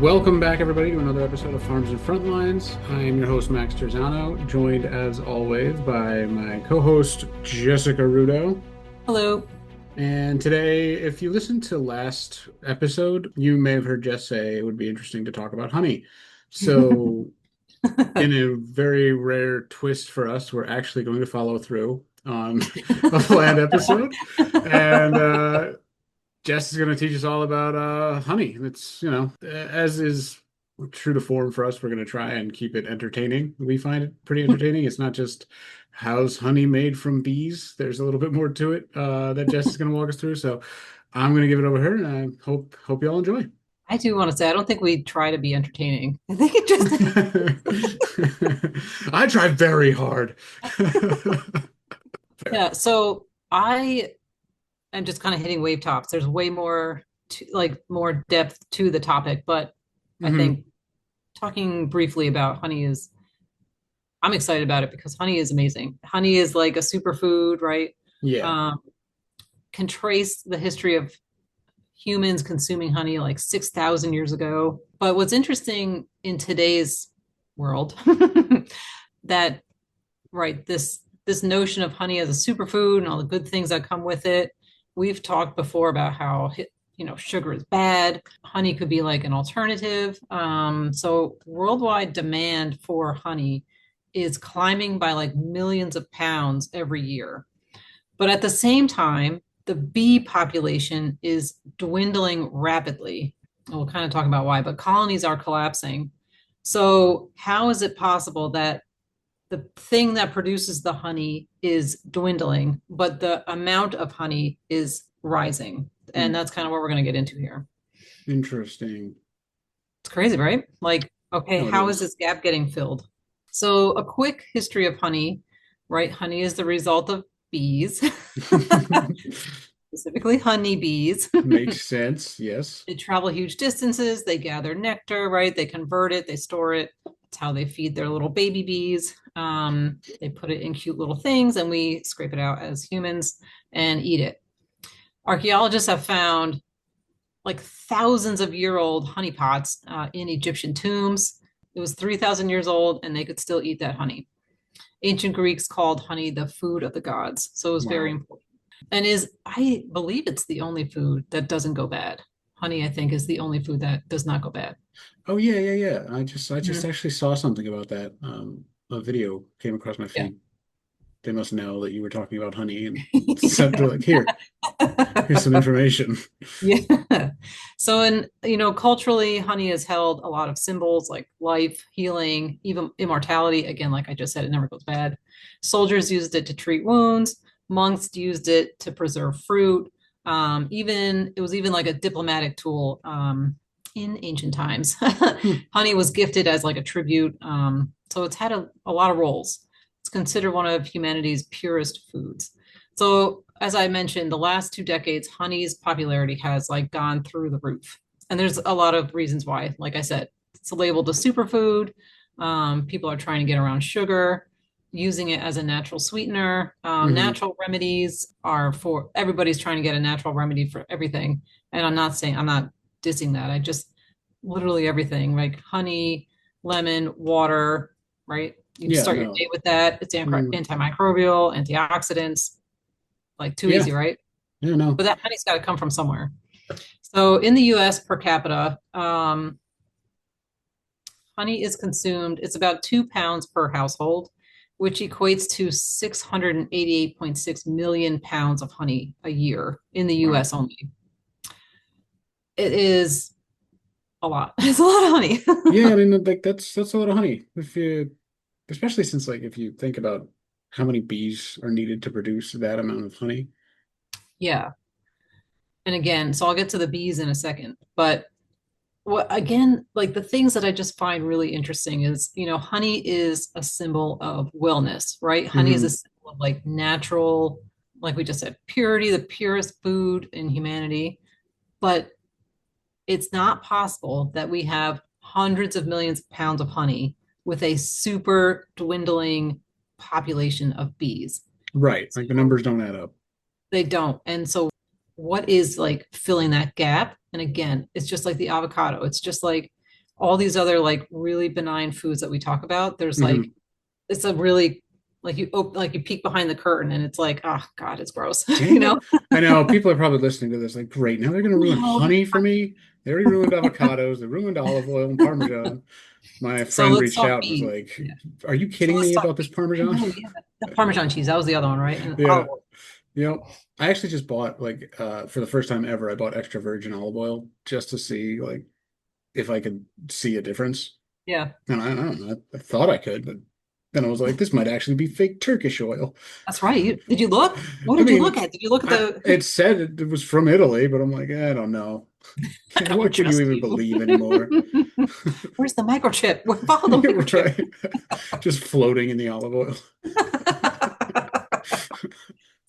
Welcome back, everybody, to another episode of Farms and Frontlines. I am your host, Max Terzano, joined as always by my co-host, Jessica Rudo. Hello. And today, if you listened to last episode, you may have heard Jess say it would be interesting to talk about honey. So, in a very rare twist for us, we're actually going to follow through on a planned episode. And Jess is going to teach us all about honey. It's, as is true to form for us, we're going to try and keep it entertaining. We find it pretty entertaining. It's not just how's honey made from bees. There's a little bit more to it that Jess is going to walk us through. So I'm going to give it over to her, and I hope y'all enjoy. I do want to say, I don't think we try to be entertaining. I think it I try very hard. yeah. So I am just kind of hitting wave tops. There's way more more depth to the topic, but I Hmm. think talking briefly about honey I'm excited about it because honey is amazing. Honey is like a superfood, right? Yeah. Um, can trace the history of humans consuming honey like 6,000 years ago. But what's interesting in today's world that right this notion of honey as a superfood and all the good things that come with it. We've talked before about how sugar is bad. Honey could be like an alternative. So worldwide demand for honey is climbing by like millions of pounds every year. But at the same time, the bee population is dwindling rapidly. We'll kind of talk about why, but colonies are collapsing. So, how is it possible that the thing that produces the honey is dwindling, but the amount of honey is rising? And that's kind of what we're going to get into here. Interesting. It's crazy, right? Like, okay, No, it how is is. this gap getting filled? So, a quick history of honey, right? Honey is the result of bees, specifically honeybees. Makes sense. Yes. They travel huge distances, they gather nectar, right? They convert it, they store it. That's how they feed their little baby bees. They put it in cute little things, and we scrape it out as humans and eat it. Archaeologists have found like thousands of year old honey pots in Egyptian tombs. It was 3,000 years old, and they could still eat that honey. Ancient Greeks called honey the food of the gods. So it was very Wow. important. And I believe it's the only food that doesn't go bad. Honey, I think, is the only food that does not go bad. Oh yeah, yeah, yeah. I just Mhm. actually saw something about that. A video came across my Yeah. feed. They must know that you were talking about honey and sent they're like, here's some information. Yeah. So, culturally, honey has held a lot of symbols like life, healing, even immortality. Again, like I just said, it never goes bad. Soldiers used it to treat wounds. Monks used it to preserve fruit. Even it was even like a diplomatic tool in ancient times. Hmm. Honey was gifted as like a tribute. So it's had a lot of roles. It's considered one of humanity's purest foods. So, as I mentioned, the last 2 decades, honey's popularity has like gone through the roof. And there's a lot of reasons why. Like I said, it's labeled a superfood. People are trying to get around sugar, using it as a natural sweetener. Hmm. Natural remedies are for everybody's trying to get a natural remedy for everything. And I'm not dissing that. I just literally everything like honey, lemon, water, right? You Yeah, start your no. day with that. It's Mm, antimicrobial, antioxidants, like too yeah, easy, right? yeah, no. But that honey's got to come from somewhere. So in the US per capita, honey is consumed, it's about 2 pounds per household, which equates to 688.6 million pounds of honey a year in the Wow. US only. It is a lot. It's a lot of honey. Yeah, I mean like that's a lot of honey. If you especially since like if you think about how many bees are needed to produce that amount of honey. Yeah. And again, so I'll get to the bees in a second. But what again, like the things that I just find really interesting is, honey is a symbol of wellness, right? Honey is a Hmm. symbol of like natural, like we just said, purity, the purest food in humanity. But it's not possible that we have hundreds of millions of pounds of honey with a super dwindling population of bees. Right. Like the So numbers don't add up. they don't. And so what is like filling that gap? And again, it's just like the avocado. It's just like all these other like really benign foods that we talk about, there's like Hmm. it's a really like you peek behind the curtain and it's like, oh God, it's gross, you Dang know? it. I know people are probably listening to this like, great, now they're going to ruin No. honey for me. They already ruined avocados. They ruined olive oil and Parmesan. My So friend let's reached talk out and was beef. like, Yeah. are you So kidding let's me talk about this beef. Parmesan? Oh yeah, the Parmesan cheese. That was the other one, right? And Yeah. olive oil. I actually just bought like for the first time ever, I bought extra virgin olive oil just to see like if I could see a difference. Yeah, And I don't know, I thought I could, but then I was like, this might actually be fake Turkish oil. that's right. Did you look? What I did you look mean, at? Did you look at the? it said it was from Italy, but I'm like, I don't know. I don't What can you trust even you. believe anymore? Where's the microchip? Follow the You're microchip. right. Just floating in the olive oil.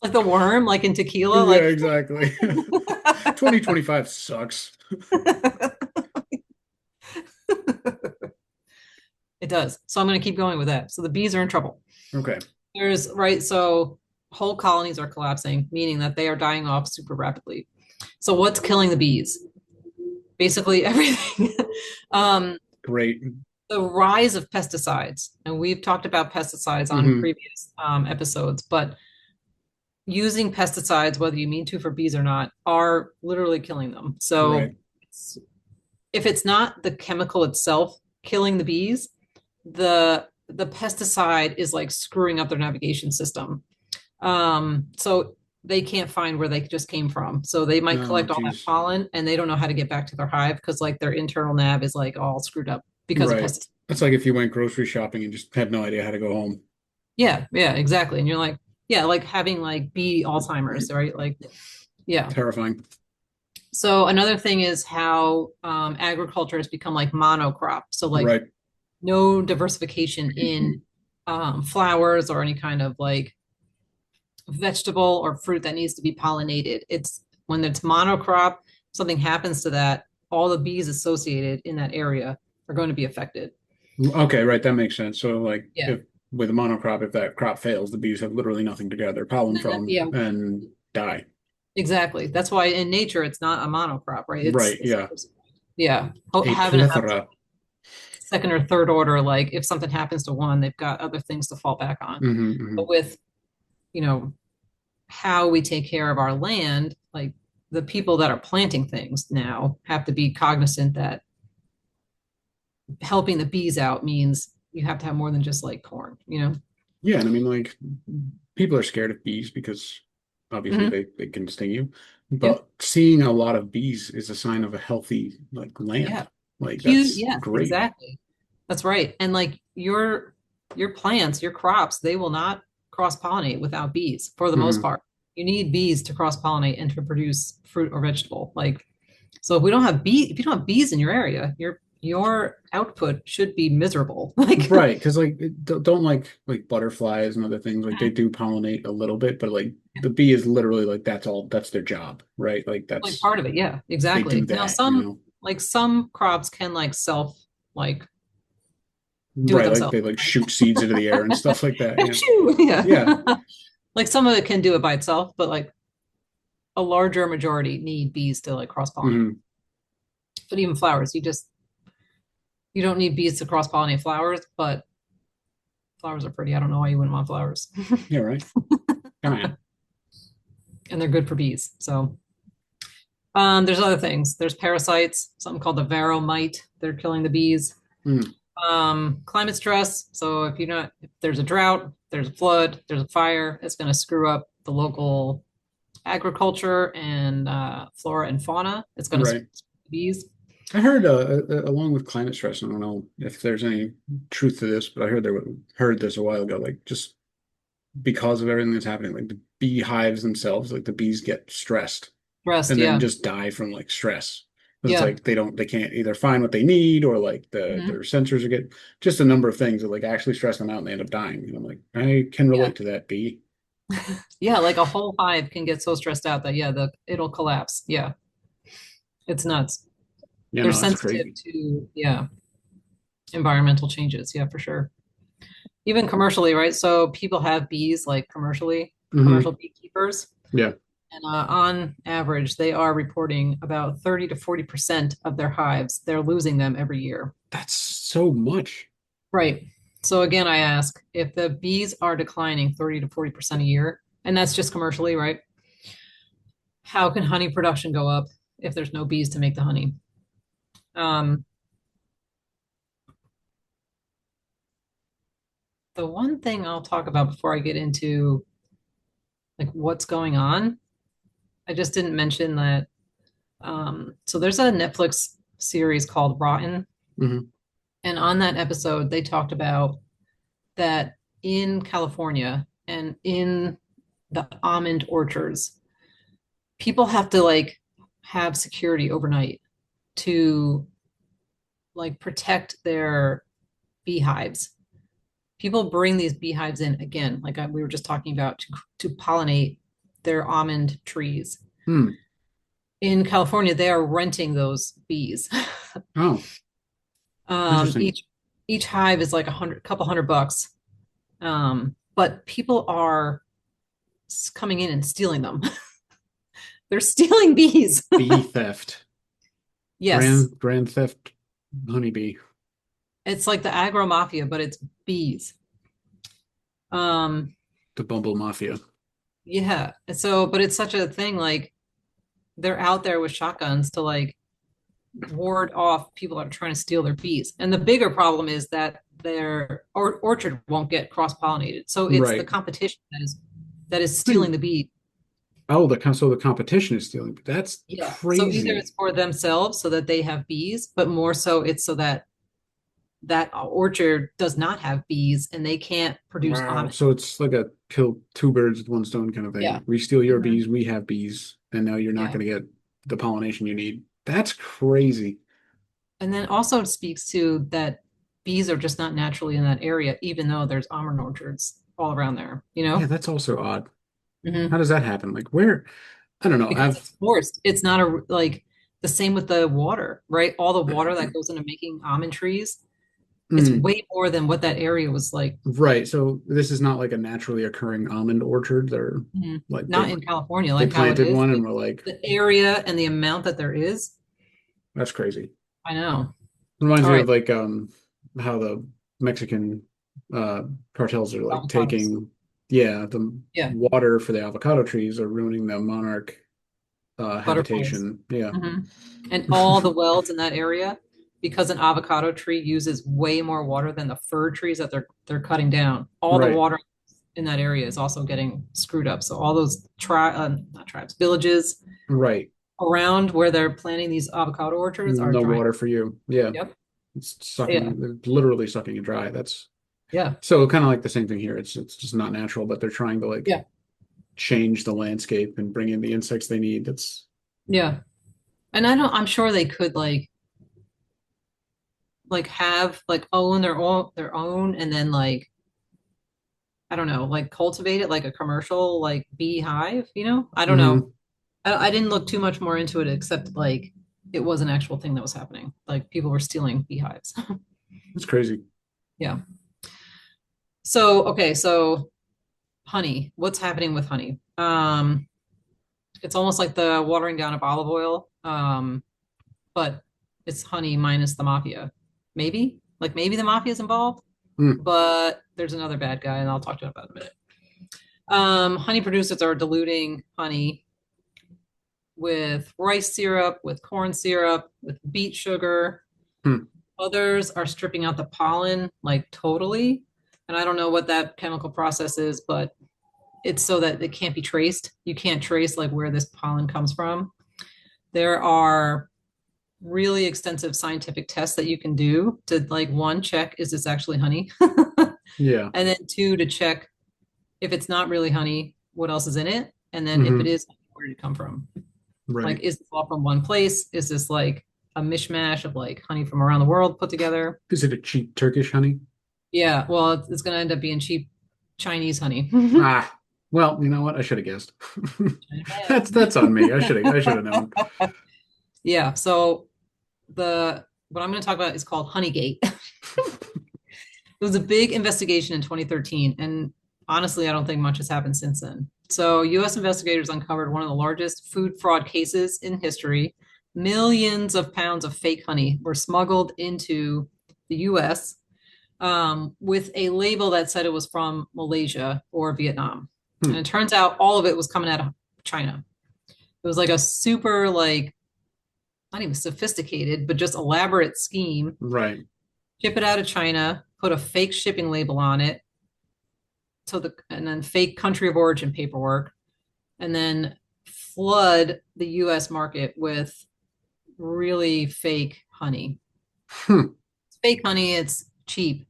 Like the worm, like in tequila, Yeah, like exactly. 2025 sucks. it does. So I'm going to keep going with that. So the bees are in trouble. Okay. There's right. So whole colonies are collapsing, meaning that they are dying off super rapidly. So what's killing the bees? Basically everything. um, Great. the rise of pesticides, and we've talked about pesticides on Hmm. previous episodes, but using pesticides, whether you mean to for bees or not, are literally killing them. So Right. if it's not the chemical itself killing the bees, the pesticide is like screwing up their navigation system. So they can't find where they just came from. So they might Oh, collect all that geez. pollen and they don't know how to get back to their hive because like their internal nav is like all screwed up because of Right. pesticides. That's like if you went grocery shopping and just had no idea how to go home. Yeah, yeah, exactly. And you're like, yeah, like having like bee Alzheimer's, right? Like, yeah. Terrifying. So another thing is how agriculture has become like monocrop. So like Right. no diversification in flowers or any kind of like vegetable or fruit that needs to be pollinated. It's when it's monocrop, something happens to that, all the bees associated in that area are going to be affected. Okay, right. That makes sense. So, like, Yeah. if with a monocrop, if that crop fails, the bees have literally nothing to gather pollen from Yeah, and die. exactly. That's why in nature it's not a monocrop, right? Right. Yeah. Yeah, A having enough plethora. second or third order, like if something happens to one, they've got other things to fall back on. Hmm. Hmm. But with, you know, how we take care of our land, like the people that are planting things now have to be cognizant that helping the bees out means you have to have more than just like corn, you know? Yeah, and I mean, like, people are scared of bees because obviously Hmm. they can sting you. Yep. But seeing a lot of bees is a sign of a healthy like land. Yeah. Like Huge. that's Yes, great. exactly. That's right. And like your plants, your crops, they will not cross pollinate without bees for the most Hmm. part. You need bees to cross pollinate and to produce fruit or vegetable. Like so if we don't have bee if you don't have bees in your area, your output should be miserable. Like Right, because like don't like butterflies and other things like they do pollinate a little bit, but like the bee is literally like that's their job, right? Like like that's part of it, yeah, they do exactly. Now that, you know? some crops can like self like do it Right, like themselves, they like right? shoot seeds into the air and stuff like that. Yeah. Yeah. Yeah. Like some of it can do it by itself, but like a larger majority need bees to like cross pollinate. Hmm. But even flowers, you don't need bees to cross pollinate flowers, but flowers are pretty. I don't know why you wouldn't want flowers. Yeah, right. Come on. And they're good for bees. So there's other things. There's parasites, something called the varroa mite. They're killing the bees. Mm, Climate stress. So if there's a drought, there's a flood, there's a fire, it's going to screw up the local agriculture and flora and fauna. It's going to right. bees. I heard along with climate stress, I don't know if there's any truth to this, but I heard this a while ago, like just because of everything that's happening, like the beehives themselves, like the bees get stressed Rest, and then yeah, just die from like stress. 'Cause it's yeah. like they can't either find what they need or like Hmm. their sensors are get just a number of things that like actually stress them out and they end up dying. And I'm like, I can Yeah, relate to that bee. yeah. Like a whole hive can get so stressed out that yeah, the it'll collapse. Yeah, it's nuts. You They're know, it's sensitive crazy. to yeah environmental changes. Yeah, for sure. Even commercially, right? So people have bees like commercially, Hmm. commercial beekeepers, Yeah. And on average, they are reporting about 30 to 40% of their hives. They're losing them every year. That's so much. Right. So again, I ask if the bees are declining 30 to 40% a year, and that's just commercially, right? How can honey production go up if there's no bees to make the honey? Um, the one thing I'll talk about before I get into like what's going on, I just didn't mention that. So there's a Netflix series called Rotten, Hmm. and on that episode, they talked about that in California and in the almond orchards, people have to like have security overnight to like protect their beehives. People bring these beehives in again, like we were just talking about, to pollinate their almond trees. Hmm. In California, they are renting those bees. Oh, interesting. Each hive is like couple $100. But people are coming in and stealing them. They're stealing bees. Bee theft. Yes, Grand theft honeybee. it's like the agro mafia, but it's bees. Um, The Bumble Mafia. yeah. So, but it's such a thing. Like they're out there with shotguns to like ward off people that are trying to steal their bees. And the bigger problem is that their orchard won't get cross-pollinated. So it's the Right. competition that is I stealing mean, the bee. oh, the competition is stealing. That's Yeah. So either it's crazy. for themselves so that they have bees, but more so it's so that that orchard does not have bees and they can't produce Wow. almond. So it's like a kill two birds with one stone kind of Yeah. thing. We steal your Mhm. bees, we have bees, and now you're not Yeah. going to get the pollination you need. That's crazy. And then also it speaks to that bees are just not naturally in that area, even though there's almond orchards all around there, you Yeah, know? that's also odd. How Mhm. does that happen? Like where? I don't know. Because it's forced. It's not a like the same with the water, right? All the water that goes into making almond trees, it's Mm, way more than what that area was like. right. So this is not like a naturally occurring almond orchard. They're Mhm. like Not in California, they like how it planted is. one and Like were like, the area and the amount that there is. that's crazy. I know. Reminds All me right. of like how the Mexican uh cartels are like Avocados. taking, yeah, the Yeah. water for the avocado trees are ruining the monarch Butterflies. habitation. Yeah. Hmm. And all the wells in that area, because an avocado tree uses way more water than the fir trees that they're cutting down. All the Right. water in that area is also getting screwed up. So all those not tribes, villages Right. around where they're planting these avocado orchards are No drying. water for you. Yeah. Yep. It's Yeah. sucking, literally sucking it dry. That's Yeah. so kind of like the same thing here. It's just not natural, but they're trying to like Yeah. change the landscape and bring in the insects they need. That's Yeah. And I'm sure they could like have like own their own and then like I don't know, like cultivate it like a commercial like beehive, you know? I don't know. hmm I didn't look too much more into it except like it was an actual thing that was happening. Like people were stealing beehives. That's crazy. Yeah. So, okay, so honey, what's happening with honey? It's almost like the watering down of olive oil. But it's honey minus the mafia. Maybe, like maybe the mafia is involved, Mm. but there's another bad guy, and I'll talk to you about it in a minute. Honey producers are diluting honey with rice syrup, with corn syrup, with beet sugar. Hmm. Others are stripping out the pollen like totally. And I don't know what that chemical process is, but it's so that it can't be traced. You can't trace like where this pollen comes from. There are really extensive scientific tests that you can do to like one, check is this actually honey? Yeah. And then two, to check if it's not really honey, what else is in it? And then if it hmm is, where did it come from? Like, Right. is this all from one place? Is this like a mishmash of like honey from around the world put together? Is it a cheap Turkish honey? Yeah, well, it's going to end up being cheap Chinese honey. Ah, well, you know what? I should have guessed. That's on me. I should have known. Yeah, so the what I'm going to talk about is called Honeygate. It was a big investigation in 2013, and honestly, I don't think much has happened since then. So, US investigators uncovered one of the largest food fraud cases in history. Millions of pounds of fake honey were smuggled into the US with a label that said it was from Malaysia or Vietnam. And Hmm. it turns out all of it was coming out of China. It was like a super, like, not even sophisticated, but just elaborate scheme. Right. Ship it out of China, put a fake shipping label on it, and then fake country of origin paperwork, and then flood the US market with really fake honey. Hmm. It's fake honey, it's cheap.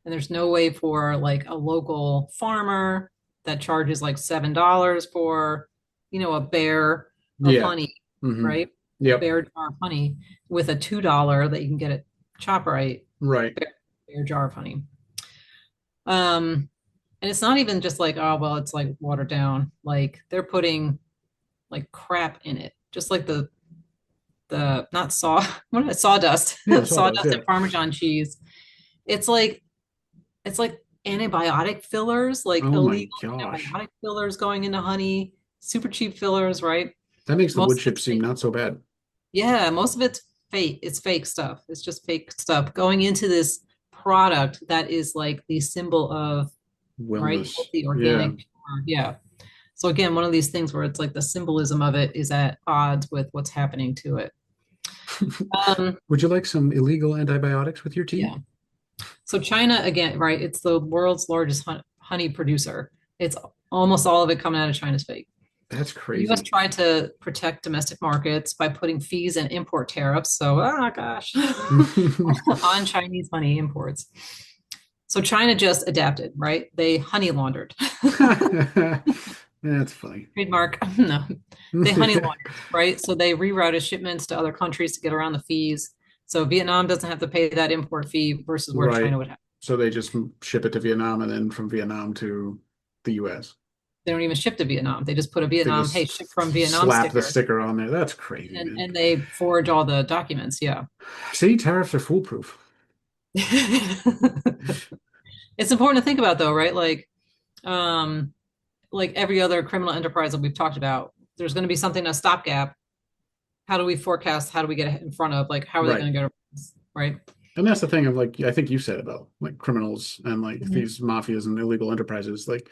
And there's no way for like a local farmer that charges like $7 for, a bear of Yeah. honey, Hmm. right? A Yep. bear jar of honey with a $2 that you can get at ShopRite Right. bear jar of honey. And it's not even just like, oh, well, it's like watered down. Like they're putting like crap in it, just like the not saw what is it, sawdust, Yeah, sawdust. sawdust Yeah. and Parmesan cheese. It's like it's like antibiotic fillers, like Oh my illegal gosh. antibiotic fillers going into honey, super cheap fillers, right? That makes the wood Most of chip it's seem fake. not so bad. Yeah, most of it's fake. It's fake stuff. It's just fake stuff going into this product that is like the symbol of right, Wellness. healthy, Yeah. organic, pure. Yeah. So again, one of these things where it's like the symbolism of it is at odds with what's happening to it. Um, Would you like some illegal antibiotics with your tea? yeah. So China, again, right? It's the world's largest honey producer. It's almost all of it coming out of China's fake. That's The U.S. crazy. tried to protect domestic markets by putting fees and import tariffs. So, oh gosh, on Chinese honey imports. So China just adapted, right? They honey laundered. That's funny. Trademark. No, they honey laundered, right? So they rerouted shipments to other countries to get around the fees. So Vietnam doesn't have to pay that import fee versus where Right. China would have. So they just ship it to Vietnam and then from Vietnam to the US. They don't even ship to Vietnam. They just put a They Vietnam, hey, just ship from Vietnam slap the sticker, sticker on there. That's crazy, and man. and they forge all the documents. Yeah. See, tariffs are foolproof. It's important to think about though, right? Like every other criminal enterprise that we've talked about, there's going to be something, a stopgap. How do we forecast? How do we get in front of? Like, how are they Right. going to get right? And that's the thing of like I think you said about like criminals and like Mhm. these mafias and illegal enterprises, like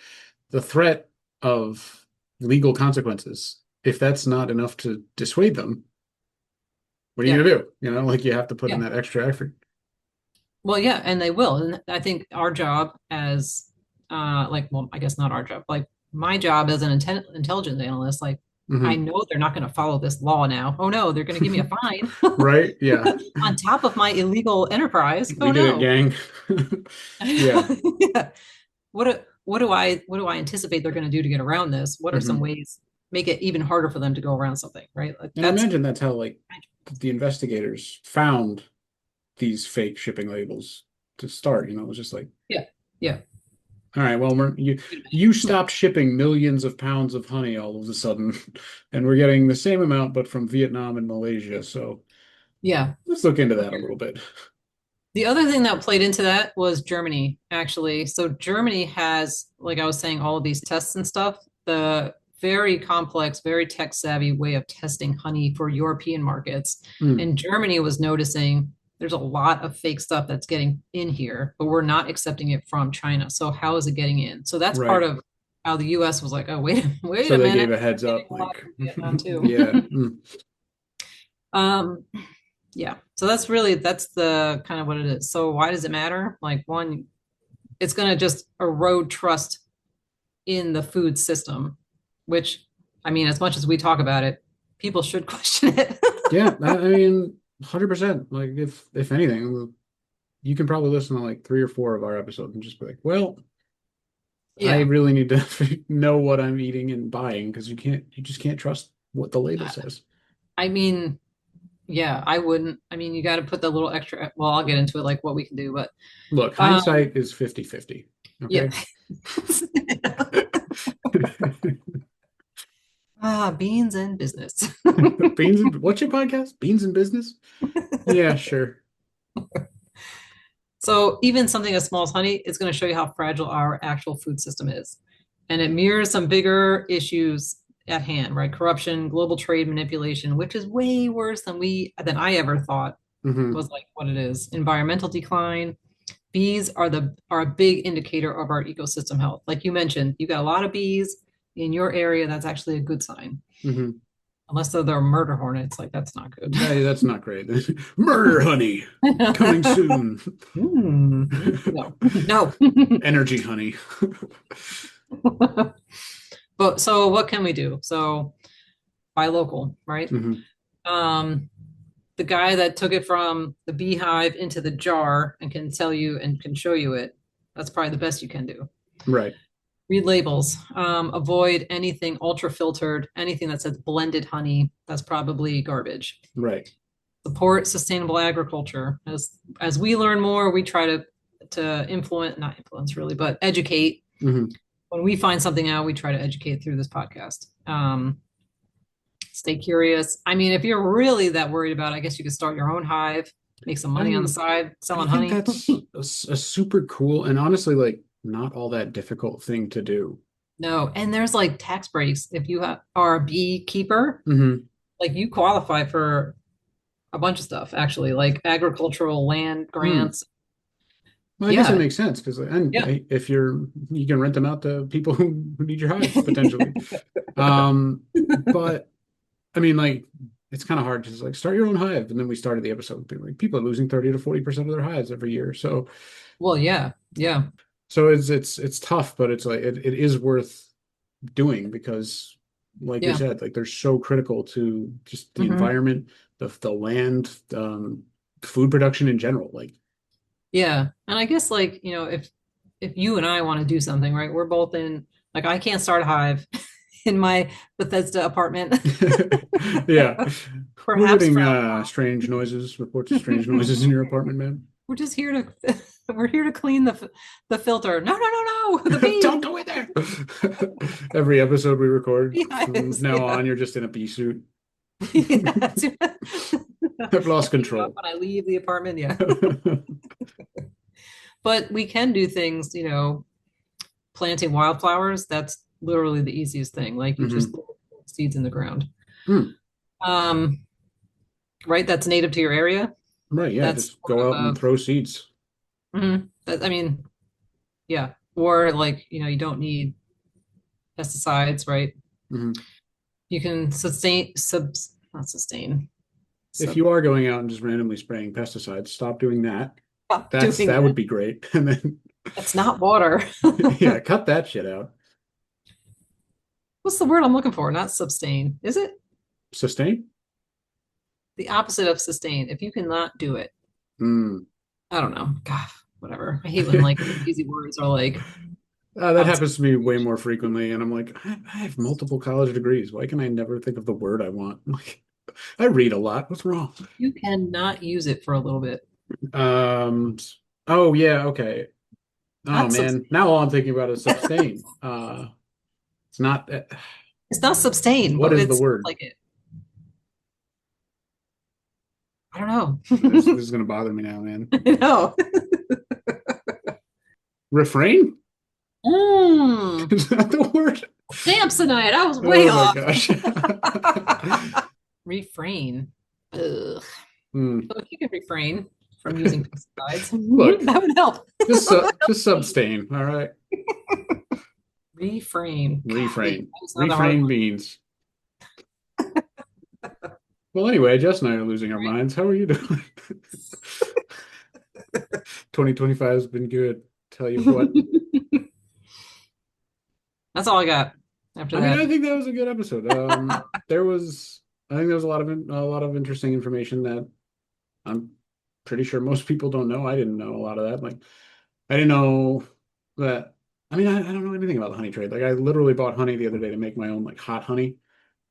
the threat of legal consequences, if that's not enough to dissuade them, what are you Yeah, gonna do? Like you have to put in yeah. that extra effort. Well, yeah, and they will. And I think our job as, like, well, I guess not our job, like my job as an intelligence analyst, like, I Hmm. know they're not going to follow this law now. Oh no, they're going to give me a fine Right? Yeah. on top of my illegal enterprise. We Oh did it, no. gang. Yeah. Yeah. What do I anticipate they're going to do to get around this? What are some Hmm. ways make it even harder for them to go around something, right? Like And I that's imagine that's how like the investigators found these fake shipping labels to start. It was just like, yeah, yeah. all right, well, you stopped shipping millions of pounds of honey all of a sudden, and we're getting the same amount, but from Vietnam and Malaysia. So Yeah. let's look into that a little bit. The other thing that played into that was Germany, actually. So Germany has, like I was saying, all of these tests and stuff. The very complex, very tech savvy way of testing honey for European markets. Hmm. And Germany was noticing there's a lot of fake stuff that's getting in here, but we're not accepting it from China. So how is it getting in? So that's part Right. of how the US was like, oh, wait So a they minute. gave a heads Getting up, a lot like, from Vietnam yeah. too. Um, yeah. So that's the kind of what it is. So why does it matter? Like one, it's going to just erode trust in the food system, which I mean, as much as we talk about it, people should question it. Yeah, I mean, 100%. Like, if anything, you can probably listen to like three or four of our episodes and just be like, well, I Yeah. really need to know what I'm eating and buying because you just can't trust what the label says. I mean, yeah, I wouldn't. I mean, you got to put the little extra, well, I'll get into it like what we can do, but Look, um hindsight is 50/50. yeah. Okay. Beans and business. Beans and what's your podcast? Beans and business? Yeah, sure. So even something as small as honey is going to show you how fragile our actual food system is. and it mirrors some bigger issues at hand, right? Corruption, global trade manipulation, which is way worse than I ever thought Hmm. was like what it is. Environmental decline. Bees are a big indicator of our ecosystem health. Like you mentioned, you got a lot of bees in your area. That's actually a good sign. Hmm. Unless they're murder hornets, like that's not good. Hey, that's not great. Murder honey coming soon. No, no. Energy honey. But so what can we do? So buy local, right? Hmm. Um, the guy that took it from the beehive into the jar and can tell you and can show you it, that's probably the best you can do. Right. Read labels. Avoid anything ultra filtered, anything that says blended honey. That's probably garbage. Right. Support sustainable agriculture. As we learn more, we try to influence, not influence really, but educate. Hmm. When we find something out, we try to educate through this podcast. Stay curious. I mean, if you're really that worried about it, I guess you could start your own hive, make some money on the I side I selling think honey. that's a super cool and honestly like not all that difficult thing to do. No, and there's like tax breaks if are a beekeeper, Hmm. like you qualify for a bunch of stuff actually, like agricultural land Hmm. grants. Well, I guess it Yeah, makes sense because and yeah, if you can rent them out to people who need your hive potentially. But I mean, like it's kind of hard to just like start your own hive, and then we started the episode being like people are losing 30 to 40% of their hives every year. well, yeah, yeah, It's tough, but it's like it is worth doing because like we yeah. said, like they're so critical to just the Hmm. environment, the land, food production in general. Like, Yeah, and I guess like if you and I want to do something, right? We're both in like I can't start a hive in my Bethesda apartment. yeah. We're Perhaps getting from strange noises, reports of strange noises in your apartment, man. we're just here to we're here to clean the filter. No, no, no, no, the Don't bee. go in there. Every episode we record from Beehives. now Yeah. on, you're just in a bee suit. Yeah. I've lost Hit me up control. when I leave the apartment. Yeah. But we can do things, planting wildflowers. That's literally the easiest thing. Like you just Hmm. put seeds in the ground. Hmm. Um, right? That's native to your area. Right, yeah, That's just go out sort and of throw seeds. I mean, yeah. Or like, you don't need pesticides, right? Hmm. You can not sustain, If sub, you are going out and just randomly spraying pesticides, stop doing that. stop doing That that. would be great. And then That's not water. yeah, cut that shit out. What's the word I'm looking for? Not sustain. Is it Sustain? the opposite of sustain? If you cannot do it, Mm. I don't know. God, whatever. I hate when like easy words are like That outside. happens to me way more frequently, and I'm like, I have multiple college degrees. Why can I never think of the word I want? Like, I read a lot. What's wrong? You cannot use it for a little bit. Um, oh yeah, okay. Oh Not sub. man, now all I'm thinking about is sustain. It's not. It's not sustain, What but is it the sounds word? like it. I don't This know. is gonna bother me now, man. I know. Refrain? Mm, Is that the word? Samsonite. I was way Oh my off. gosh. Refrain. Ugh. Hmm. So if you could refrain from using pesticides, Look, that would help. just abstain. All right. Refrain. Golly, Refrain. that's not a hard Refrain one. beans. Well, anyway, Jess and I are losing our minds. How are you doing? 2025 has been good. Tell you what. That's all I got after I mean, that. I think that was a good episode. I think there was a lot of interesting information that I'm pretty sure most people don't know. I didn't know a lot of that. Like, I didn't know that. I mean, I don't know anything about the honey trade. Like, I literally bought honey the other day to make my own like hot honey,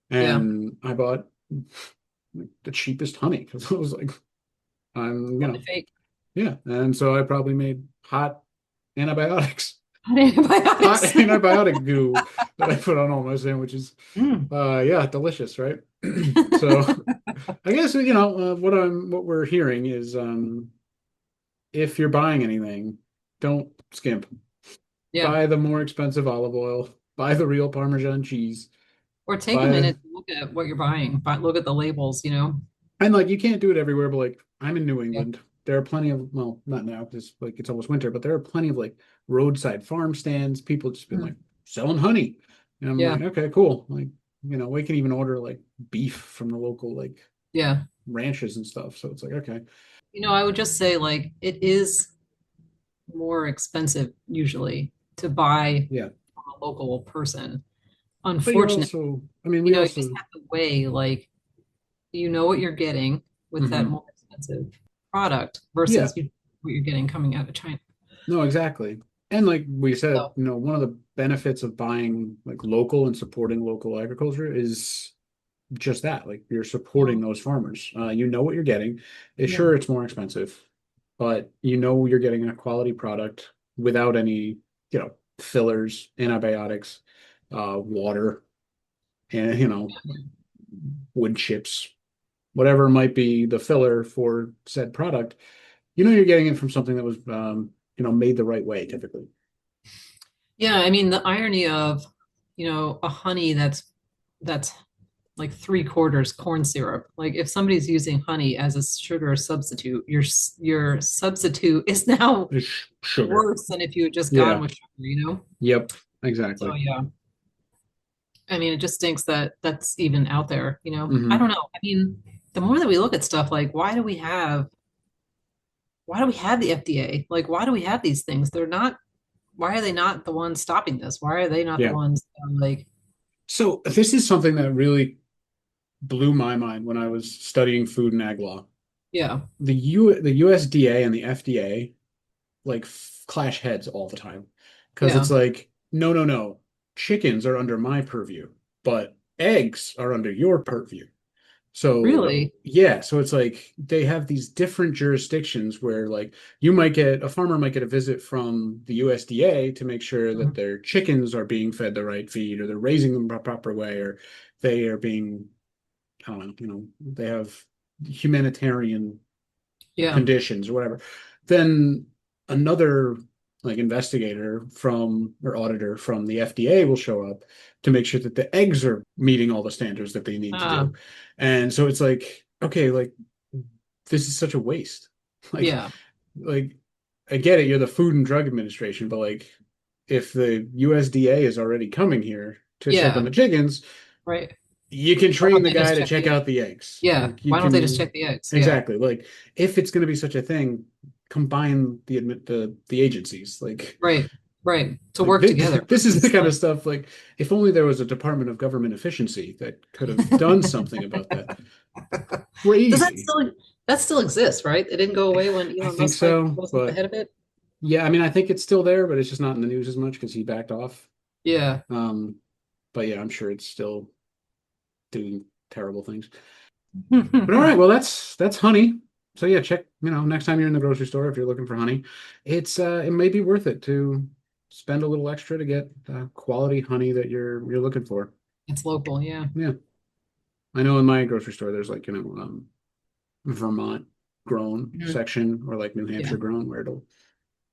Yeah. and I bought like, the cheapest honey because I was like, Probably fake. yeah. And so I probably made hot antibiotics, hot Antibiotics. antibiotic goo that I put on all my sandwiches. Mm. Yeah, delicious, right? So I guess what we're hearing is if you're buying anything, don't skimp. Yeah. Buy the more expensive olive oil. Buy the real Parmesan cheese. Or take a Buy minute to look at what you're buying, but look at the labels, you know? And like you can't do it everywhere, but like I'm in New Yeah. England. There are plenty of, well, not now because like it's almost winter, but there are plenty of like roadside farm stands. People just been like Mm. selling honey. And I'm Yeah. like, okay, cool. Like, we can even order like beef from the local like Yeah. ranches and stuff. So it's like, okay. I would just say like it is more expensive usually to buy Yeah. from a local person. But you're Unfortunately, also, I mean, we you just also, have to weigh like you know what you're getting with that mhm. more expensive product Yeah, versus what you're getting coming out of China. no, exactly. And like we said, So one of the benefits of buying like local and supporting local agriculture is just that. Like you're yeah, supporting those farmers. You know what you're getting. yeah, Sure, it's more expensive, but you know you're getting a quality product without any, fillers, antibiotics, water, and wood chips, whatever might be the filler for said product. You know you're getting it from something that was, made the right way, typically. yeah. I mean, the irony of a honey that's like three quarters corn syrup. Like if somebody's using honey as a sugar substitute, your substitute is now It's sugar. worse than if you had just gone Yeah. with sugar. Yep. So Exactly. yeah, I mean, it just stinks that that's even out there. I Hmm. don't know. I mean, the more that we look at stuff, like why do we have the FDA? Like, why do we have these things? Why are they not the ones stopping this? Why are they not the Yeah. ones like, So this is something that really blew my mind when I was studying food and ag law. yeah, The USDA and the FDA like clash heads all the time because it's yeah, like, no, no, no, chickens are under my purview, but eggs are under your purview. So really? yeah, so it's like they have these different jurisdictions where like a farmer might get a visit from the USDA to make sure that Mhm. their chickens are being fed the right feed or they're raising them the proper way or they are being, I don't know, they have humanitarian Yeah. conditions or whatever. Then another like investigator from or auditor from the FDA will show up to make sure that the eggs are meeting all the standards that they need to Uh, do. And so it's like, okay, like this is such a waste. Like, yeah, like I get it, you're the Food and Drug Administration, but like if the USDA is already coming here to check on yeah, the chickens, right. you can Why train don't the they guy just to check check the egg? out the eggs. Yeah. Like you Why don't they just can check the eggs? Yeah. exactly like if it's going to be such a thing, combine the agencies. Right. Right. To Like work together this is the versus kind of like, stuff like if only there was a Department of Government Efficiency that could have done something about that. does that Crazy. still exist, right? It didn't go away when I Elon think Musk like so, wasn't at the but head of it. yeah, I mean, I think it's still there, but it's just not in the news as much because he backed off. Yeah. Um, but yeah, I'm sure it's still doing terrible things. But all right, well that's honey. So yeah, check, next time you're in the grocery store if you're looking for honey, it may be worth it to spend a little extra to get quality honey that you're looking for. It's local, yeah. Yeah. I know in my grocery store there's like, Vermont grown Mhm. section or like New Yeah. Hampshire grown where it'll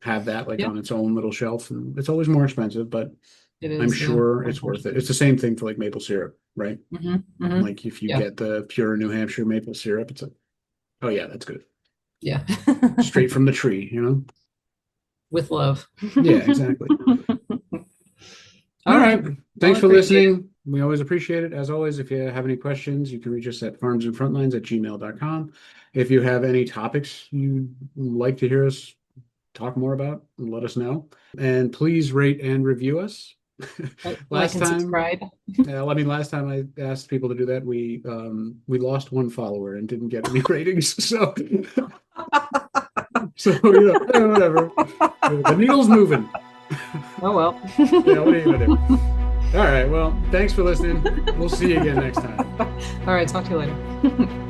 have that like Yeah, on its own little shelf and it's always more expensive, but it I'm is, yeah. sure it's worth it. Unfortunately. It's the same thing for like maple syrup, right? Hmm. Like if you Yeah. get the pure New Hampshire maple syrup, it's like, oh yeah, that's good. Yeah. Straight from the tree. With love. Yeah, exactly. All All right. right. Well, Thanks I for appreciate it. listening. We always appreciate it. As always, if you have any questions, you can reach us at farmsandfrontlines@gmail.com. If you have any topics you'd like to hear us talk more about, let us know. And please rate and review us. Like Last and time, subscribe. last time I asked people to do that, we lost one follower and didn't get any ratings. Whatever. The needle's moving. Oh well. Yeah, what are you gonna do? All right. Well, thanks for listening. We'll see you again next time. All right, talk to you later.